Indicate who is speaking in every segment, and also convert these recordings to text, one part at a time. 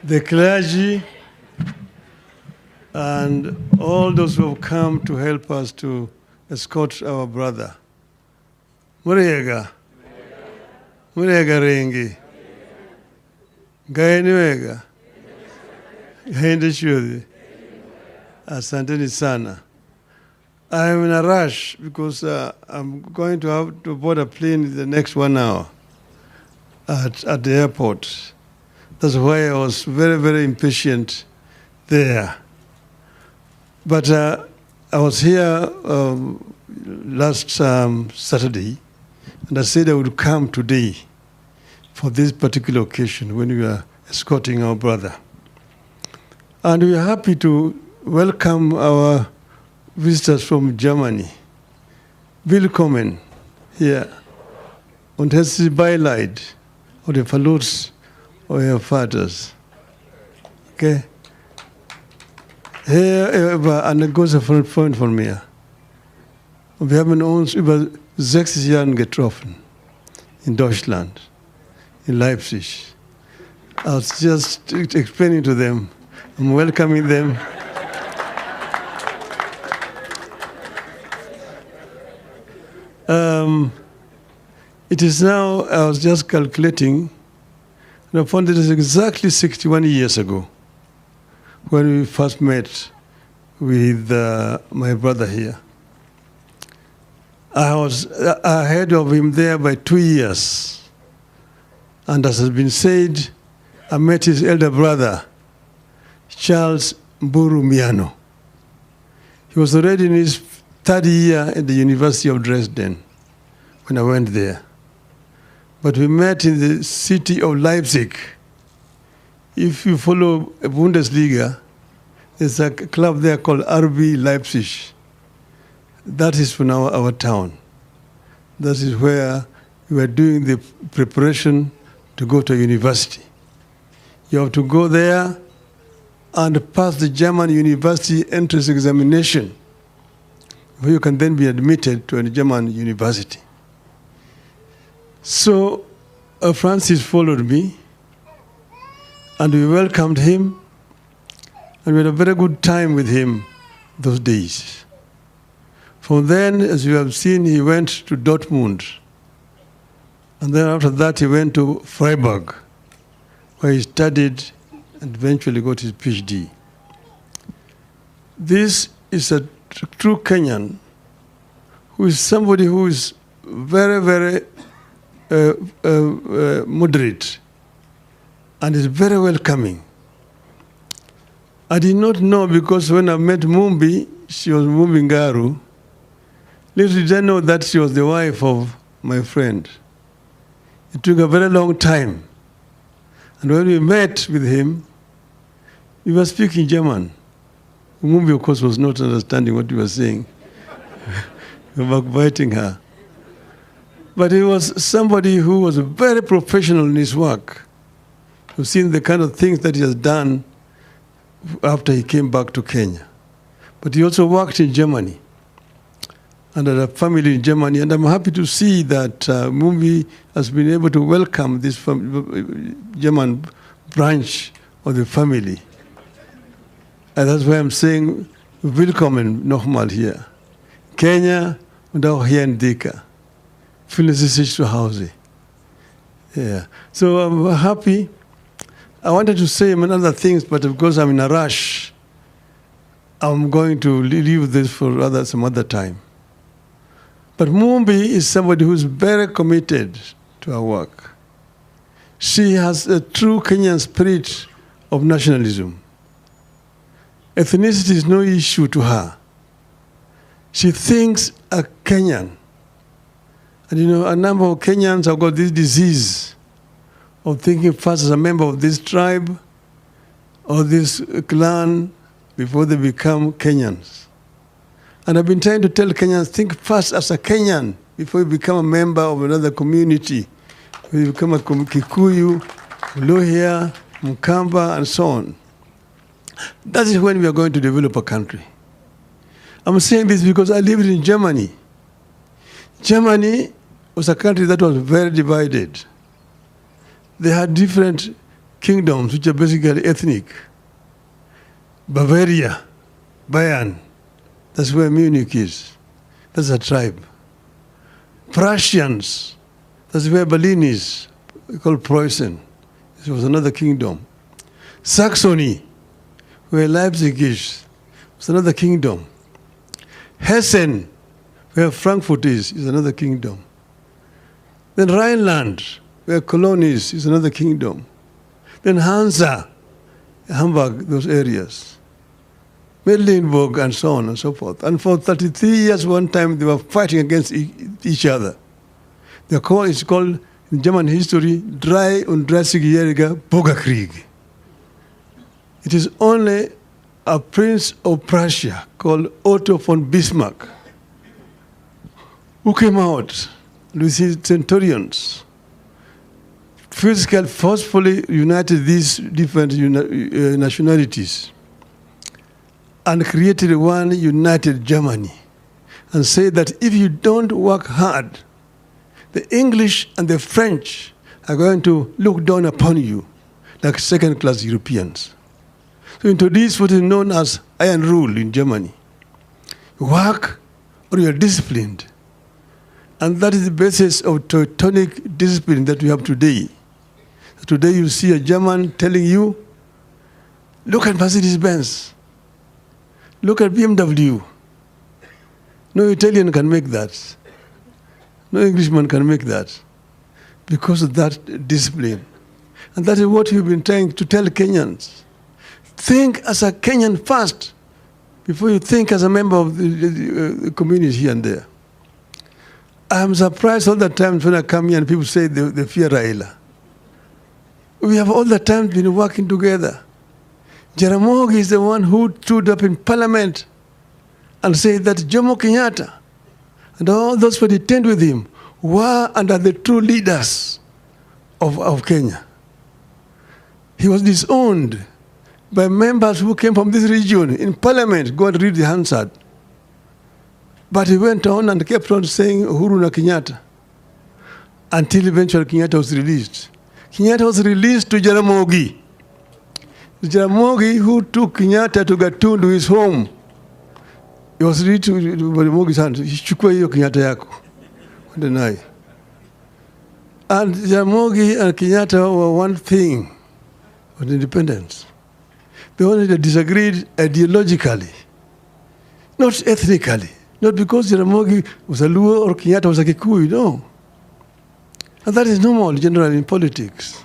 Speaker 1: the clergy, and all those who have come to help us to escort our brother. Muriega. Muriega rengi. Gaeniwega. Gaende shudhi. Asanteni sana. I'm in a rush because I'm going to have to board a plane in the next 1 hour at the airport. That's why I was very, very impatient there. But I was here last Saturday, and I said I would come today for this particular occasion when we are escorting our brother. And we are happy to welcome our visitors from Germany. Willkommen hier. Und herzlich Beileid oder den Verlust eurer Vaters. Okay? Er war ein großer Freund von mir. Und wir haben uns über 60 Jahre getroffen in Deutschland, in Leipzig. I was just explaining to them, I'm welcoming them. It is now, I was just calculating, and I found it is exactly 61 years ago when we first met with my brother here. I was ahead of him there by 2 years. And as has been said, I met his elder brother, Charles Mburu Miano. He was already in his third year at the University of Dresden when I went there. But we met in the city of Leipzig. If you follow Bundesliga, there's a club there called RB Leipzig. That is for now our town. That is where we were doing the preparation to go to university. You have to go there and pass the German university entrance examination, where you can then be admitted to a German university. So Francis followed me, and we welcomed him, and we had a very good time with him those days. From then, as you have seen, he went to Dortmund, and then after that he went to Freiburg, where he studied and eventually got his PhD. This is a true Kenyan who is somebody who is very, very moderate and is very welcoming. I did not know, because when I met Mumbi, she was Mumbi Ngaru. Little did I know that she was the wife of my friend. It took a very long time. And when we met with him, we were speaking German. Mumbi, of course, was not understanding what we were saying. We were backbiting her. But he was somebody who was very professional in his work. You've seen the kind of things that he has done after he came back to Kenya. But he also worked in Germany and had a family in Germany. And I'm happy to see that Mumbi has been able to welcome this German branch of the family. And that's why I'm saying, willkommen nochmal hier. Kenya und auch hier in Thika. Fühlen Sie sich zu Hause. Yeah. So I'm happy. I wanted to say many other things, but because I'm in a rush, I'm going to leave this for some other time. But Mumbi is somebody who's very committed to her work. She has a true Kenyan spirit of nationalism. Ethnicity is no issue to her. She thinks a Kenyan. And you know, a number of Kenyans have got this disease of thinking first as a member of this tribe or this clan before they become Kenyans. And I've been trying to tell Kenyans, think first as a Kenyan before you become a member of another community. You become a Kikuyu, Luhya, Mukamba, and so on. That is when we are going to develop a country. I'm saying this because I lived in Germany. Germany was a country that was very divided. They had different kingdoms which are basically ethnic. Bavaria, Bayern, that's where Munich is. That's a tribe. Prussians, that's where Berlin is, called Preußen. This was another kingdom. Saxony, where Leipzig is, was another kingdom. Hessen, where Frankfurt is another kingdom. Then Rhineland, where Cologne is another kingdom. Then Hansa, Hamburg, those areas. Mecklenburg, and so on and so forth. And for 33 years, one time, they were fighting against each other. It's called, in German history, 33-jähriger Bürgerkrieg. It is only a prince of Prussia called Otto von Bismarck who came out with his centurions, physically, forcefully united these different nationalities and created one united Germany, and said that if you don't work hard, the English and the French are going to look down upon you like second-class Europeans. So introduced what is known as iron rule in Germany. You work or you are disciplined. And that is the basis of Teutonic discipline that we have today. Today you see a German telling you, look at Mercedes-Benz. Look at BMW. No Italian can make that. No Englishman can make that because of that discipline. And that is what we've been trying to tell Kenyans. Think as a Kenyan first before you think as a member of the community here and there. I'm surprised all the time when I come here and people say they fear Raila. We have all the time been working together. Jaramogi is the one who stood up in Parliament and said that Jomo Kenyatta and all those who detained with him were and are the true leaders of Kenya. He was disowned by members who came from this region in Parliament. Go and read the Hansard. But he went on and kept on saying Uhuru na Kenyatta until eventually Kenyatta was released. Kenyatta was released to Jaramogi. Jaramogi, who took Kenyatta to Gatundu, his home, he was released to Jaramogi's hand. Chukua hiyo Kenyatta yako. Deny. And Jaramogi and Kenyatta were one thing with independence. They only disagreed ideologically, not ethnically. Not because Jaramogi was a Luo or Kenyatta was a Kikuyu, no. And that is normal generally in politics.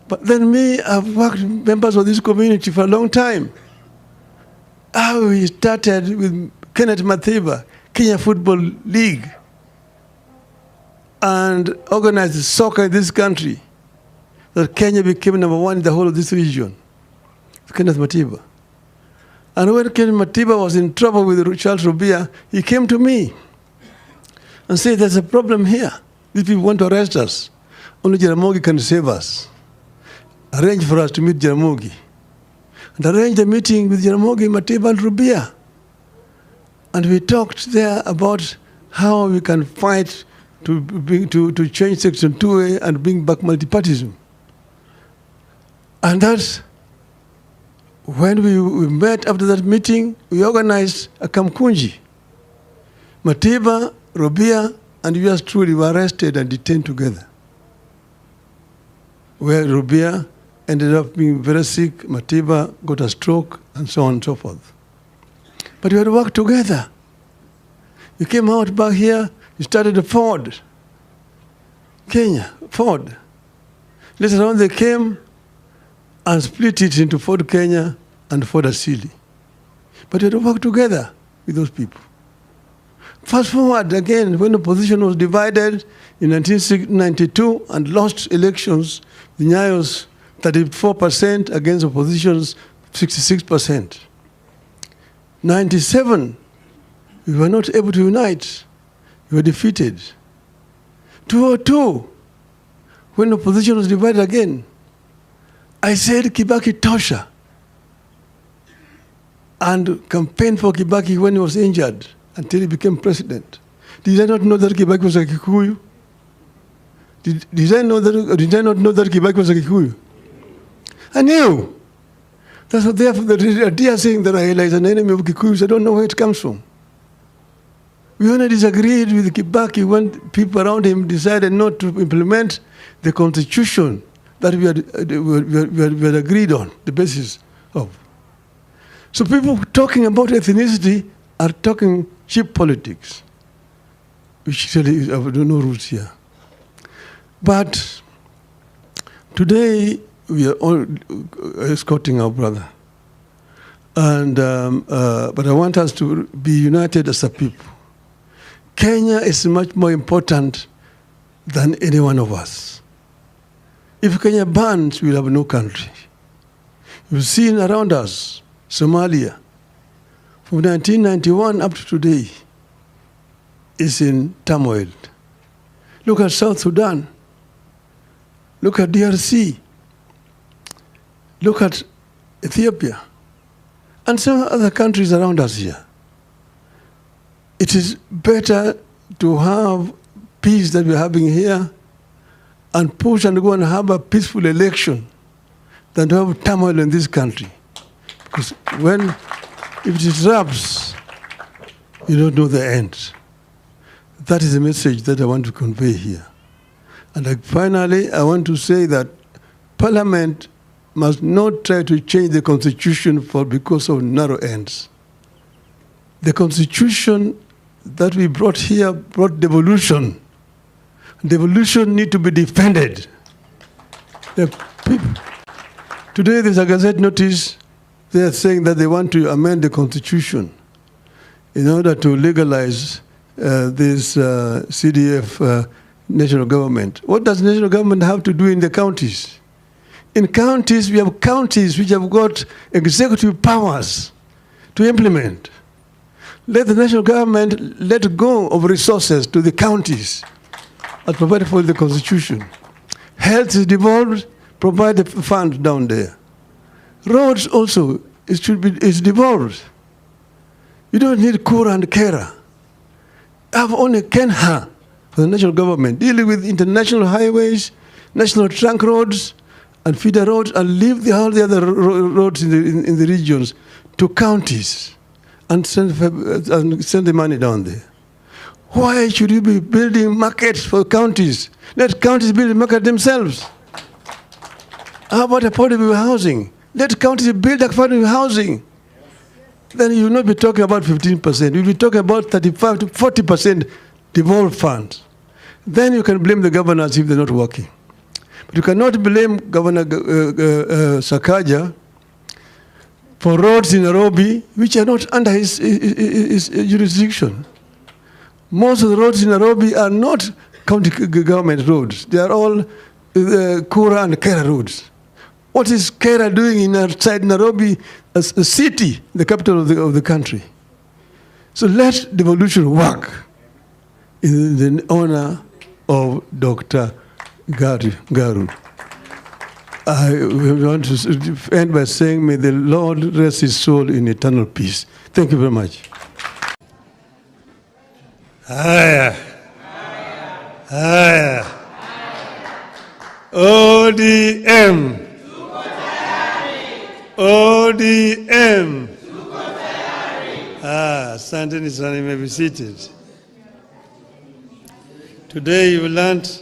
Speaker 1: But then me, I've worked with members of this community for a long time. We started with Kenneth Matiba, Kenya Football League, and organized soccer in this country. That Kenya became number one in the whole of this region. Kenneth Matiba. And when Kenneth Matiba was in trouble with Charles Rubia, he came to me and said, there's a problem here. These people want to arrest us. Only Jaramogi can save us. Arrange for us to meet Jaramogi. And arrange a meeting with Jaramogi, Matiba, and Rubia. And we talked there about how we can fight to change Section 2A and bring back multipartyism. And that's when we met after that meeting, we organized a Kamkunji. Matiba, Rubia, and yours truly were arrested and detained together. Where Rubia ended up being very sick, Matiba got a stroke, and so on and so forth. But we had to work together. You came out back here, you started a Ford. Kenya, Ford. Later on they came and split it into Ford Kenya and Ford Asili. But we had to work together with those people. Fast forward again, when the opposition was divided in 1992 and lost elections, the Nyayo's 34% against opposition's 66%. 97, we were not able to unite. We were defeated. 2002, when the opposition was divided again, I said Kibaki tosha and campaigned for Kibaki when he was injured until he became president. Did I not know that Kibaki was a Kikuyu? Did I not know that Kibaki was a Kikuyu? I knew. That's what therefore the idea saying that Raila is an enemy of Kikuyus, I don't know where it comes from. We only disagreed with Kibaki when people around him decided not to implement the constitution that we had agreed on, the basis of. So people talking about ethnicity are talking cheap politics, which really have no roots here. But today we are all escorting our brother. And, but I want us to be united as a people. Kenya is much more important than any one of us. If Kenya burns, we'll have no country. You've seen around us, Somalia, from 1991 up to today, is in turmoil. Look at South Sudan. Look at DRC. Look at Ethiopia. And some other countries around us here. It is better to have peace that we're having here and push and go and have a peaceful election than to have turmoil in this country. Because if it disrupts, you don't know the end. That is the message that I want to convey here. And finally, I want to say that Parliament must not try to change the Constitution because of narrow ends. The Constitution that we brought here brought devolution. Devolution need to be defended. Today there's a Gazette notice. They are saying that they want to amend the Constitution in order to legalize this CDF national government. What does national government have to do in the counties? In counties, we have counties which have got executive powers to implement. Let the national government let go of resources to the counties as provided for the Constitution. Health is devolved, provide the funds down there. Roads also, is devolved. You don't need Kura and Kera. Have only Kenha for the national government, dealing with international highways, national trunk roads, and feeder roads, and leave all the other roads in the regions to counties and send the money down there. Why should you be building markets for counties? Let counties build a market themselves. How about affordable housing? Let counties build affordable housing. Then you will not be talking about 15%. You'll be talking about 35 to 40% devolved funds. Then you can blame the governors if they're not working. But you cannot blame Governor Sakaja for roads in Nairobi which are not under his jurisdiction. Most of the roads in Nairobi are not county government roads. They are all Kura and Kera roads. What is Kera doing outside Nairobi as a city, the capital of the country? So let devolution work in the honor of Dr. Garu. I want to end by saying, may the Lord rest his soul in eternal peace. Thank you very much. Haya. Haya. ODM. ODM. Asanteni sana, you may be seated. Today you learned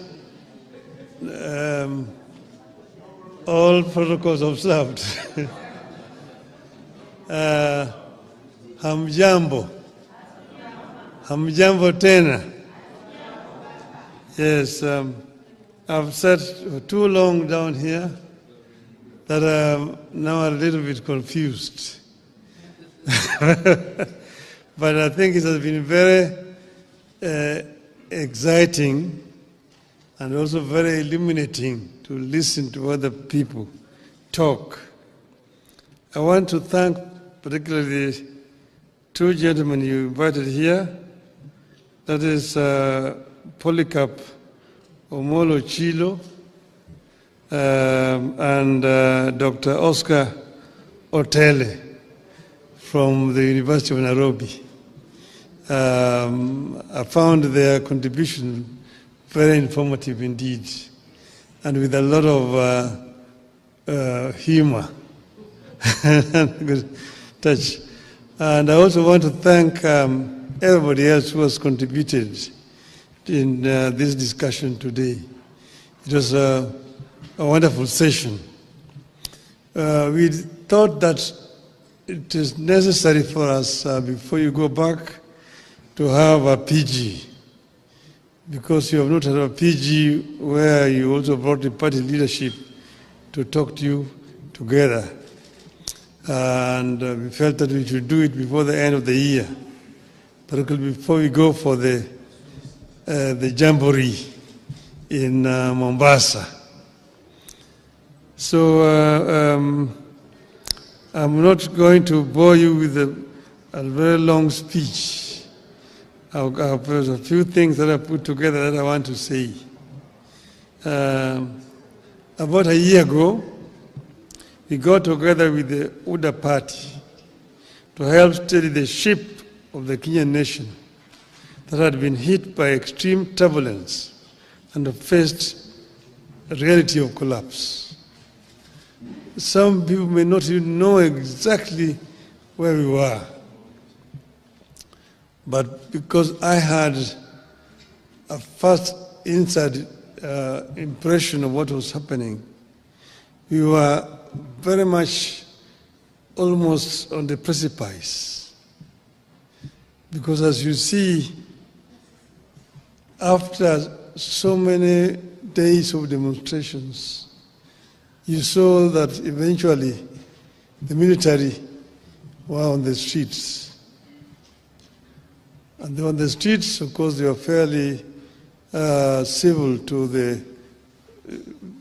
Speaker 1: all protocols observed. Hamjambo. Hamjambo tena. Yes, I've sat too long down here that I'm now a little bit confused. But I think it has been very exciting and also very illuminating to listen to other people talk. I want to thank particularly the two gentlemen you invited here. That is Polycarp Omolo Chilo and Dr. Oscar Otele from the University of Nairobi. I found their contribution very informative indeed, and with a lot of humor, good touch. And I also want to thank everybody else who has contributed in this discussion today. It was a wonderful session. We thought that it is necessary for us, before you go back, to have a PG, because you have not had a PG where you also brought the party leadership to talk to you together. And we felt that we should do it before the end of the year, particularly before we go for the Jamboree in Mombasa. So I'm not going to bore you with a very long speech. There's a few things that I put together that I want to say. About a year ago, we got together with the UDA party to help steady the ship of the Kenyan nation that had been hit by extreme turbulence and faced a reality of collapse. Some people may not even know exactly where we were, but because I had a first inside impression of what was happening, we were very much almost on the precipice. Because as you see, after so many days of demonstrations, you saw that eventually the military were on the streets. And they were on the streets, of course, they were fairly civil to the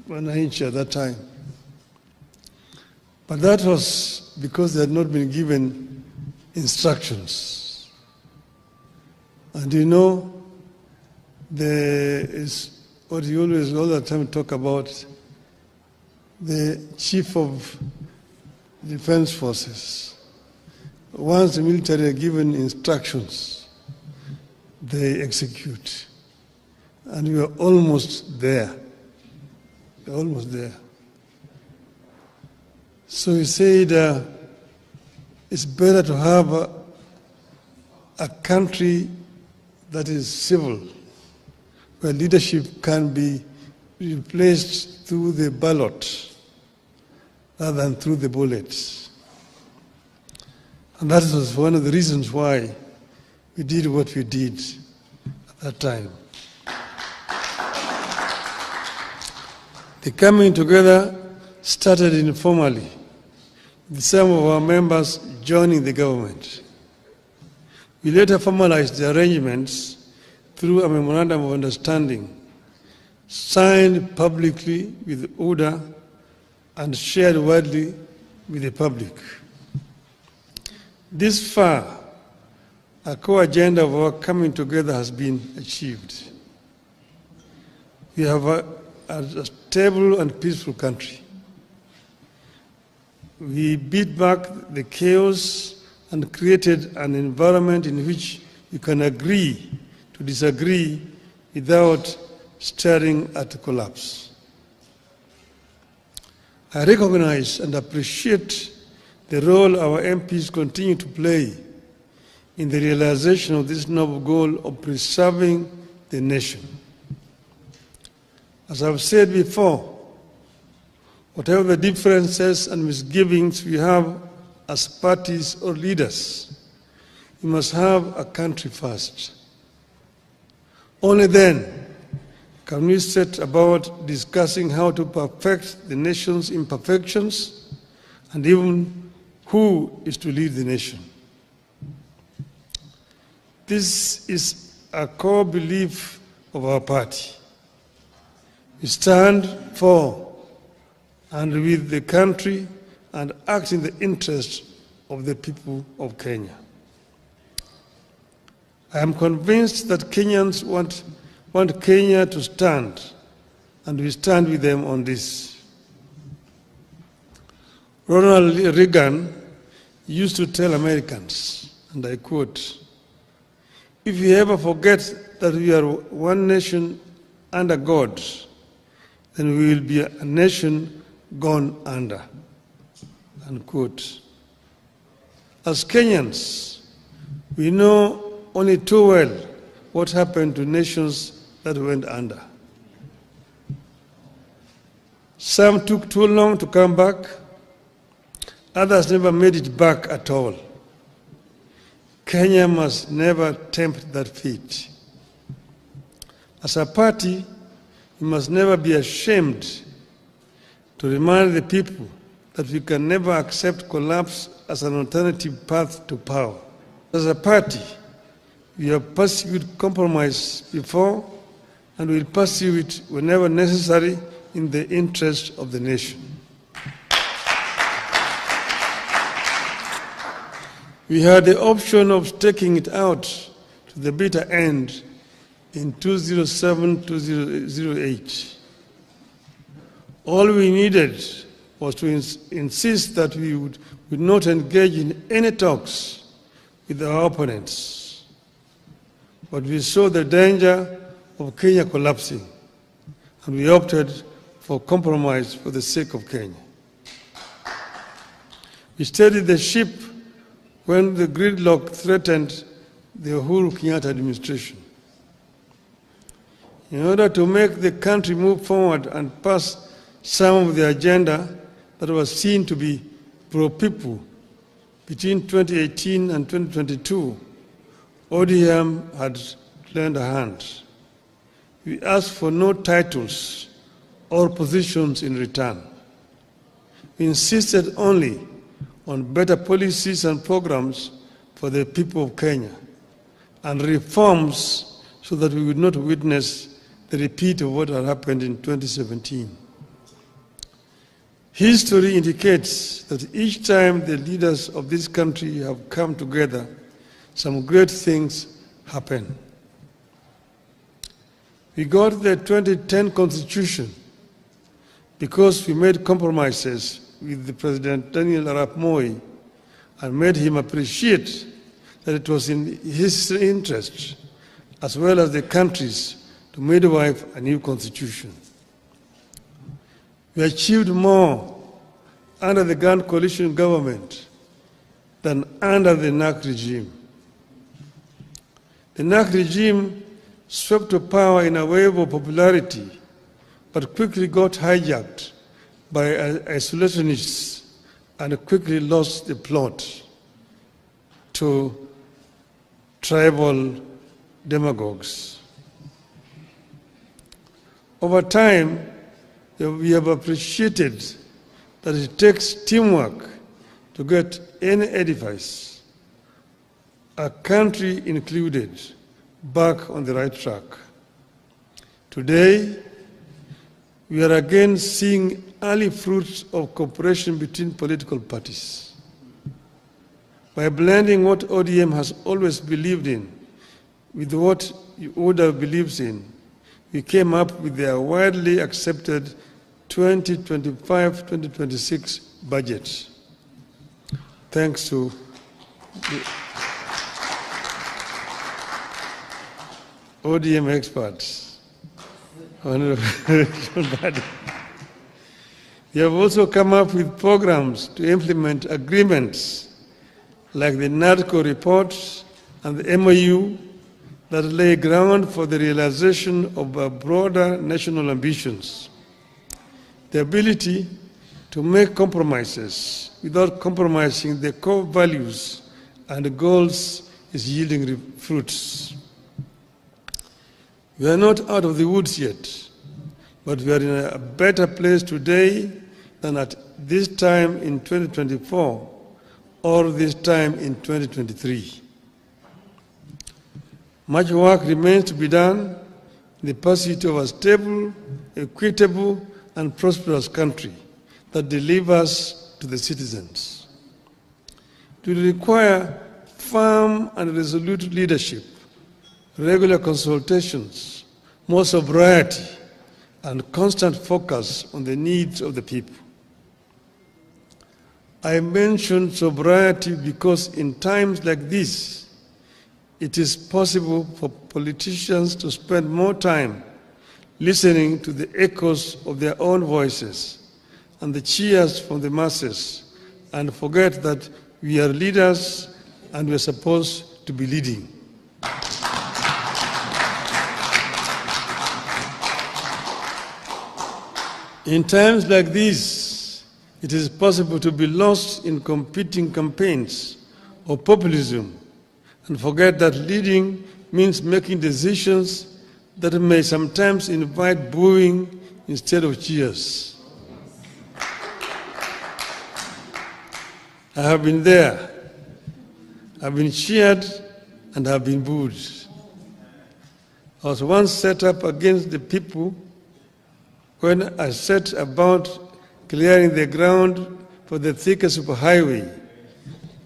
Speaker 1: Wananchi at that time. But that was because they had not been given instructions. And you know, there is what you always all the time talk about, the chief of defense forces. Once the military are given instructions, they execute. And we are almost there. We're almost there. So he said it's better to have a country that is civil, where leadership can be replaced through the ballot rather than through the bullets. And that was one of the reasons why we did what we did at that time. The coming together started informally, with some of our members joining the government. We later formalized the arrangements through a memorandum of understanding signed publicly with UDA and shared widely with the public. This far, a core agenda of our coming together has been achieved. We have a stable and peaceful country. We beat back the chaos and created an environment in which you can agree to disagree without staring at collapse. I recognize and appreciate the role our MPs continue to play in the realization of this noble goal of preserving the nation. As I've said before, whatever the differences and misgivings we have as parties or leaders, we must have a country first. Only then can we set about discussing how to perfect the nation's imperfections and even who is to lead the nation. This is a core belief of our party. We stand for and with the country and act in the interest of the people of Kenya. I am convinced that Kenyans want Kenya to stand, and we stand with them on this. Ronald Reagan used to tell Americans, and I quote, "If you ever forget that we are one nation under God, then we will be a nation gone under, unquote. As Kenyans, we know only too well what happened to nations that went under. Some took too long to come back, others never made it back at all. Kenya must never tempt that fate. As a party, we must never be ashamed to remind the people that we can never accept collapse as an alternative path to power. As a party, we have pursued compromise before and will pursue it whenever necessary in the interest of the nation. We had the option of taking it out to the bitter end in 2007-2008. All we needed was to insist that we would not engage in any talks with our opponents. But we saw the danger of Kenya collapsing, and we opted for compromise for the sake of Kenya. We steadied the ship when the gridlock threatened the Uhuru Kenyatta administration. In order to make the country move forward and pass some of the agenda that was seen to be pro-people between 2018 and 2022, ODM had lent a hand. We asked for no titles or positions in return. We insisted only on better policies and programs for the people of Kenya and reforms so that we would not witness the repeat of what had happened in 2017. History indicates that each time the leaders of this country have come together, some great things happen. We got the 2010 Constitution because we made compromises with the President Daniel Arap Moi and made him appreciate that it was in his interest, as well as the country's, to midwife a new constitution. We achieved more under the Ghana coalition government than under the NAC regime. The NAC regime swept to power in a wave of popularity, but quickly got hijacked by isolationists and quickly lost the plot to tribal demagogues. Over time, we have appreciated that it takes teamwork to get any edifice, a country included, back on the right track. Today, we are again seeing early fruits of cooperation between political parties. By blending what ODM has always believed in with what UODA believes in, we came up with their widely accepted 2025-2026 budget. Thanks to the ODM experts. We have also come up with programs to implement agreements like the NADCO report and the MOU that lay ground for the realization of our broader national ambitions. The ability to make compromises without compromising the core values and goals is yielding fruits. We are not out of the woods yet, but we are in a better place today than at this time in 2024 or this time in 2023. Much work remains to be done in the pursuit of a stable, equitable, and prosperous country that delivers to the citizens. It will require firm and resolute leadership, regular consultations, more sobriety, and constant focus on the needs of the people. I mention sobriety because in times like this, it is possible for politicians to spend more time listening to the echoes of their own voices and the cheers from the masses and forget that we are leaders and we are supposed to be leading. In times like these, it is possible to be lost in competing campaigns or populism and forget that leading means making decisions that may sometimes invite booing instead of cheers. I have been there. I've been cheered and have been booed. I was once set up against the people when I set about clearing the ground for the Thika superhighway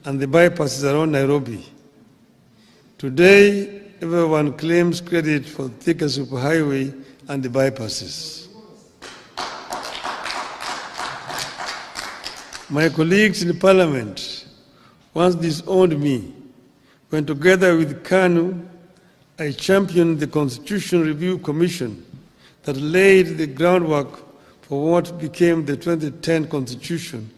Speaker 1: and the bypasses around Nairobi. Today, everyone claims credit for Thika superhighway and the bypasses. My colleagues in Parliament once disowned me when, together with KANU, I championed the Constitution Review Commission that laid the groundwork for what became the 2010 Constitution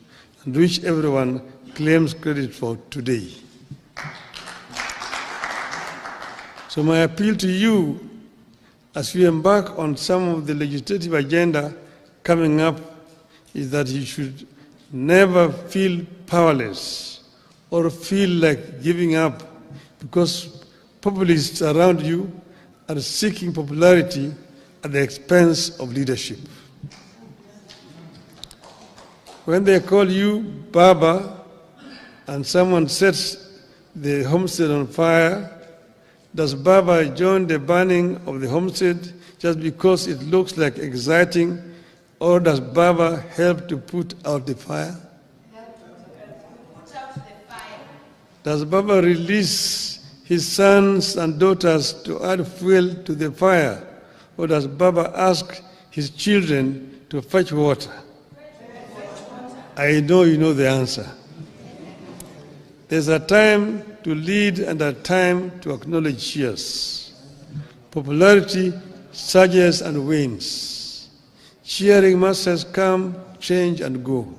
Speaker 1: and which everyone claims credit for today. So my appeal to you as we embark on some of the legislative agenda coming up is that you should never feel powerless or feel like giving up because populists around you are seeking popularity at the expense of leadership. When they call you Baba and someone sets the homestead on fire, does Baba join the burning of the homestead just because it looks like exciting, or does Baba help to put out the fire? Does Baba release his sons and daughters to add fuel to the fire, or does Baba ask his children to fetch water? I know you know the answer. There's a time to lead and a time to acknowledge cheers. Popularity surges and wanes. Cheering masses come, change, and go.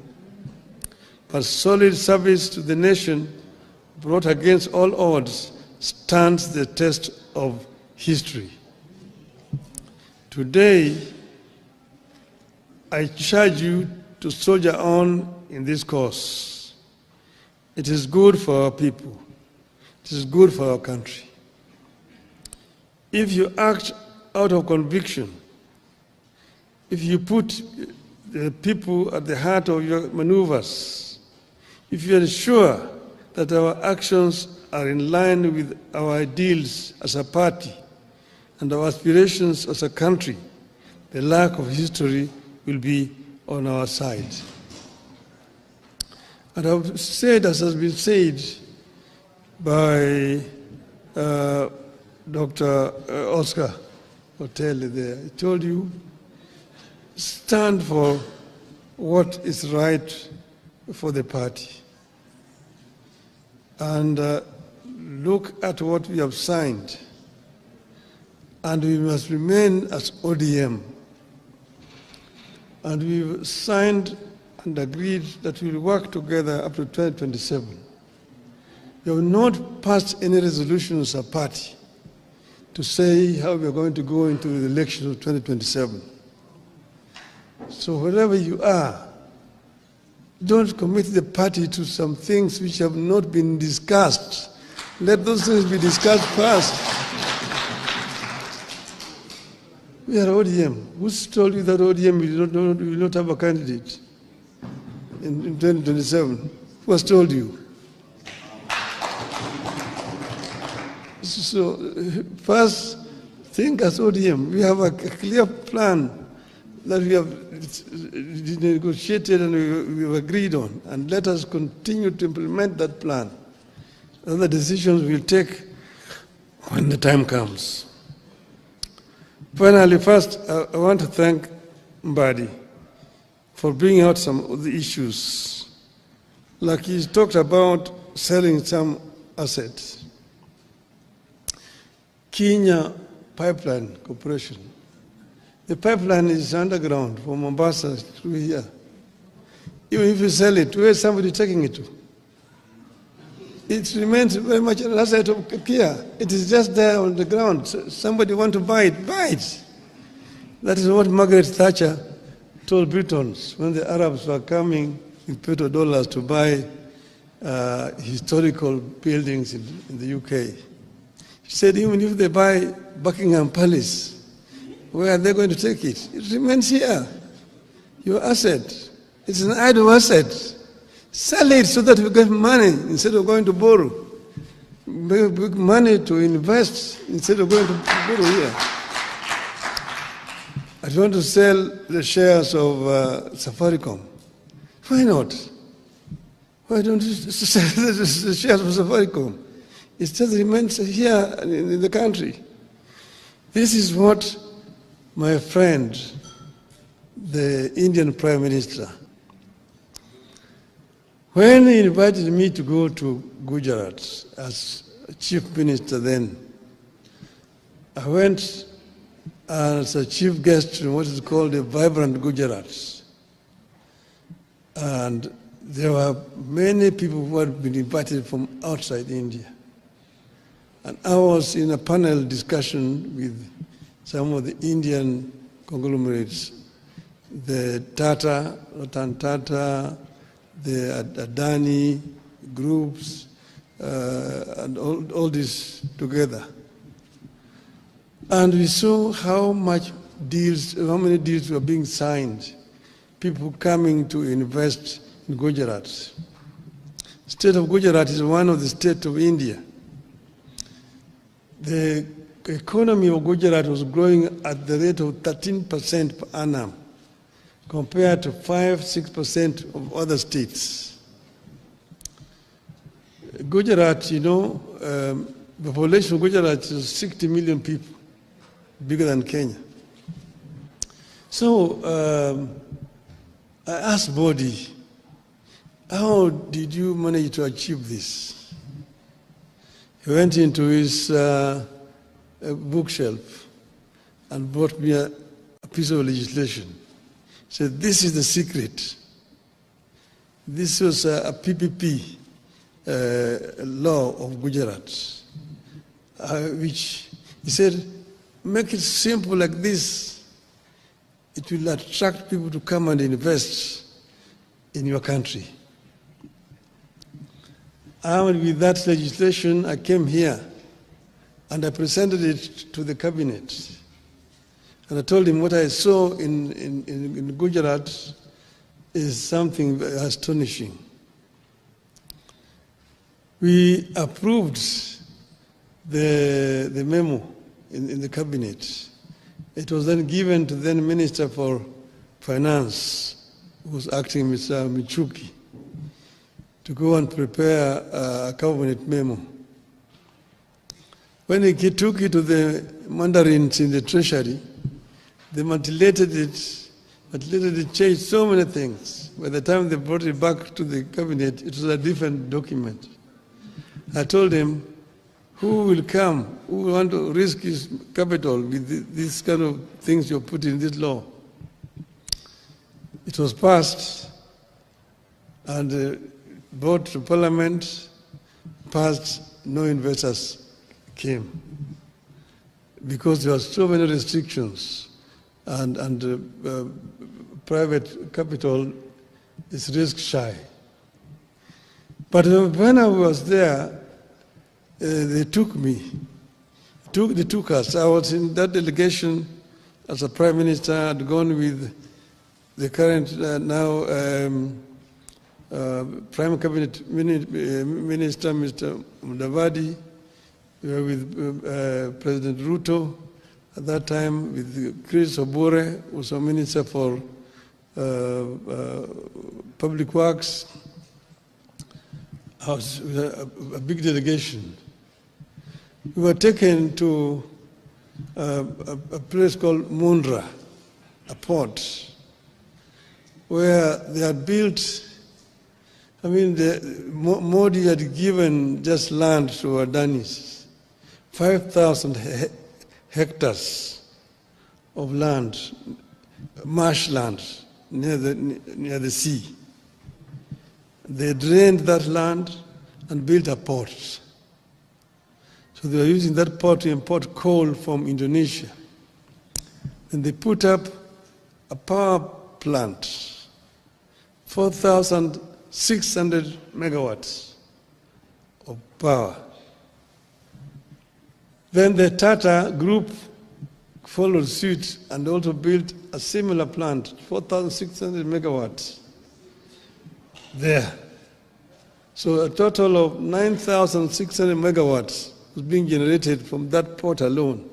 Speaker 1: But solid service to the nation, brought against all odds, stands the test of history. Today, I charge you to soldier on in this cause. It is good for our people. It is good for our country. If you act out of conviction, if you put the people at the heart of your maneuvers, if you ensure that our actions are in line with our ideals as a party and our aspirations as a country, the luck of history will be on our side. And I've said, as has been said by Dr. Oscar Hotel there, he told you, stand for what is right for the party. And look at what we have signed. And we must remain as ODM. And we've signed and agreed that we'll work together up to 2027. We have not passed any resolution as a party to say how we are going to go into the election of 2027. So wherever you are, don't commit the party to some things which have not been discussed. Let those things be discussed first. We are ODM. Who's told you that ODM will not have a candidate in 2027? Who has told you? So first, think as ODM. We have a clear plan that we have negotiated and we have agreed on, and let us continue to implement that plan. Other decisions we'll take when the time comes. Finally, first, I want to thank Mbadi for bringing out some of the issues. Like he talked about selling some assets. Kenya Pipeline Corporation. The pipeline is underground from Mombasa through here. Even if you sell it, where is somebody taking it to? It remains very much an asset of Kia. It is just there on the ground. So somebody want to buy it, buy it. That is what Margaret Thatcher told Britons when the Arabs were coming with petrodollars to buy historical buildings in the UK. She said, even if they buy Buckingham Palace, where are they going to take it? It remains here. Your asset. It's an idle asset. Sell it so that we get money instead of going to borrow. Big money to invest instead of going to borrow here. I want to sell the shares of Safaricom. Why not? Why don't you sell the shares of Safaricom? It just remains here in the country. This is what my friend, the Indian Prime Minister, when he invited me to go to Gujarat as Chief Minister then, I went as a chief guest in what is called a Vibrant Gujarat. And there were many people who had been invited from outside India. And I was in a panel discussion with some of the Indian conglomerates, the Tata, Ratan Tata, the Adani groups, and all this together. And we saw how many deals were being signed, people coming to invest in Gujarat. State of Gujarat is one of the states of India. The economy of Gujarat was growing at the rate of 13% per annum, compared to 5-6% of other states. Gujarat, the population of Gujarat is 60 million people, bigger than Kenya. So I asked Bodhi, how did you manage to achieve this? He went into his bookshelf and brought me a piece of legislation. He said, this is the secret. This was a PPP law of Gujarat, which he said, make it simple like this. It will attract people to come and invest in your country. And with that legislation, I came here and I presented it to the cabinet. And I told him what I saw in Gujarat is something astonishing. We approved the memo in the cabinet. It was then given to the then Minister for Finance, who was acting, Mr. Michuki, to go and prepare a cabinet memo. When he took it to the mandarins in the treasury, they manipulated it, changed so many things. By the time they brought it back to the cabinet, it was a different document. I told him, who will come, who will want to risk his capital with these kind of things you put in this law? It was passed and brought to Parliament, passed, no investors came because there were so many restrictions and private capital is risk shy. But when I was there, they took me. They took us. I was in that delegation as a prime minister. I'd gone with the current prime cabinet minister, Mr. Mudavadi. We were with President Ruto at that time, with Chris Obure, who was a minister for public works. I was with a big delegation. We were taken to a place called Mundra, a port, where they had built, Modi had given just land to Adanis, 5,000 hectares of land, marshland near the sea. They drained that land and built a port. So they were using that port to import coal from Indonesia. And they put up a power plant, 4,600 megawatts of power. Then the Tata group followed suit and also built a similar plant, 4,600 megawatts there. So a total of 9,600 megawatts was being generated from that port alone.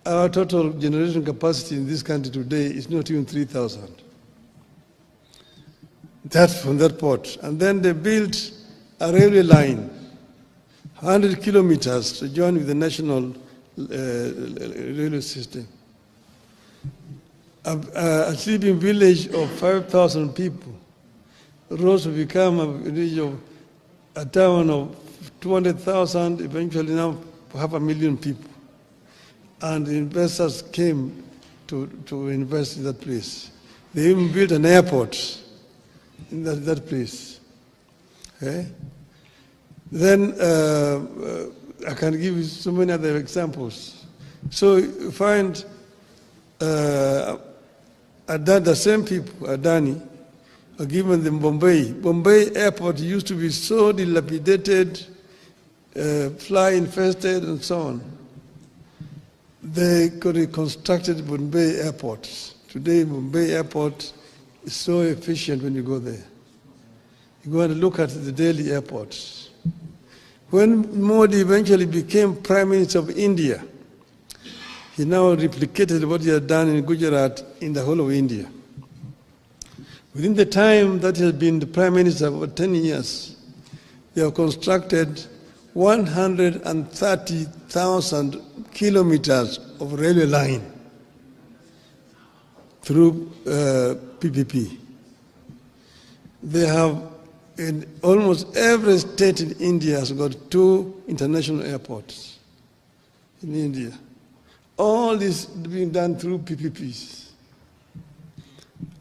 Speaker 1: Our total generation capacity in this country today is not even 3,000. That's from that port. And then they built a railway line, 100 kilometers to join with the national railway system. A sleeping village of 5,000 people rose to become a village of a town of 200,000, eventually now 500,000 people. And investors came to invest in that place. They even built an airport in that place. Okay? Then I can give you so many other examples. So you find the same people, Adani, are given them Bombay. Bombay airport used to be so dilapidated, fly infested and so on. They could have constructed Bombay airport. Today Bombay airport is so efficient when you go there. You go and look at the Delhi airports. When Modi eventually became Prime Minister of India, he now replicated what he had done in Gujarat in the whole of India. Within the time that he has been the Prime Minister for 10 years, they have constructed 130,000 kilometers of railway line through PPP. They have, in almost every state in India has got 2 international airports in India. All this being done through PPPs.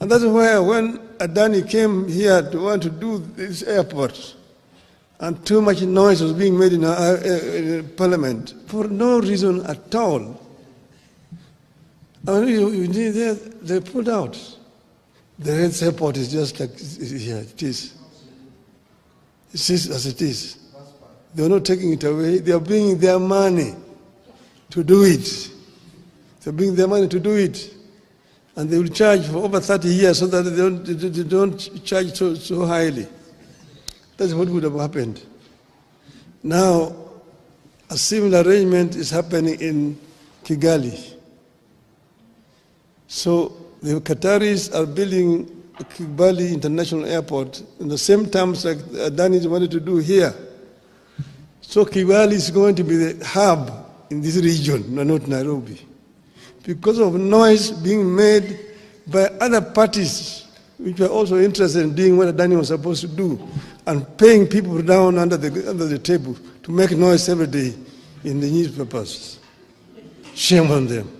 Speaker 1: And that's why when Adani came here to want to do this airport, and too much noise was being made in Parliament for no reason at all. And they pulled out. The Red Airport is just like here, it is. It is as it is. They are not taking it away. They are bringing their money to do it. They are bringing their money to do it. And they will charge for over 30 years so that they don't charge so highly. That's what would have happened. Now, a similar arrangement is happening in Kigali. So the Qataris are building Kigali International Airport in the same terms like Adani wanted to do here. So Kigali is going to be the hub in this region, not Nairobi, because of noise being made by other parties which were also interested in doing what Adani was supposed to do, and paying people down under the table to make noise every day in the newspapers. Shame on them.